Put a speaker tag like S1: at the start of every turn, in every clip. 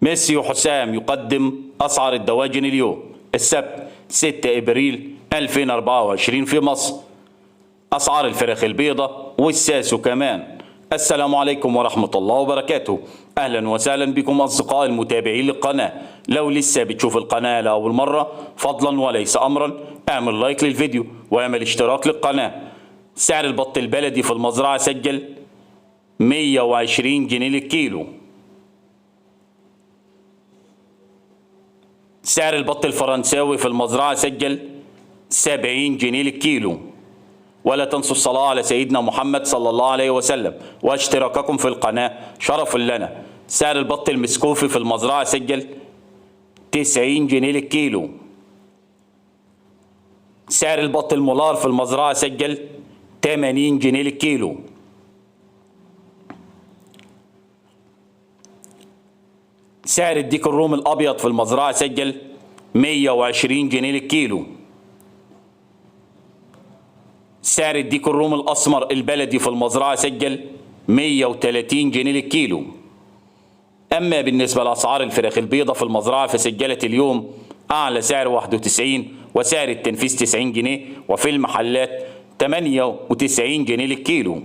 S1: ميسيو حسام يقدم أسعار الدواجن اليوم السبت 6 إبريل 2024 في مصر. أسعار الفراخ البيضة والساسو كمان. السلام عليكم ورحمة الله وبركاته. أهلا وسهلا بكم أصدقائي المتابعين للقناة. لو لسه بتشوف القناة لأول مرة فضلا وليس أمرا اعمل لايك للفيديو واعمل اشتراك للقناة. سعر البط البلدي في المزرعة سجل 120 جنيه للكيلو. سعر البط الفرنساوي في المزرعة سجل 70 جنيه للكيلو. ولا تنسوا الصلاة على سيدنا محمد صلى الله عليه وسلم واشتراككم في القناة شرف لنا. سعر البط المسكوفي في المزرعة سجل 90 جنيه للكيلو. سعر البط المولار في المزرعة سجل 80 جنيه للكيلو. سعر الديك الرومي الأبيض في المزرعة سجل 120 جنيه للكيلو. سعر الديك الرومي الأسمر البلدي في المزرعة سجل 130 جنيه للكيلو. أما بالنسبة لأسعار الفراخ البيضة في المزرعة فسجلت اليوم أعلى سعر 91 وسعر التنفيذ 90 جنيه وفي المحلات 98 جنيه للكيلو.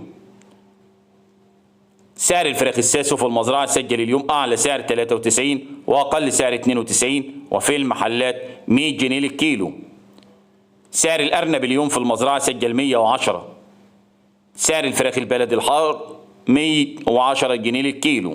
S1: سعر الفراخ الساسو في المزرعة سجل اليوم أعلى سعر 93 وأقل سعر 92 وفي المحلات 100 جنيه للكيلو. سعر الأرنب اليوم في المزرعة سجل 110. سعر الفراخ البلدي الحار 110 جنيه للكيلو.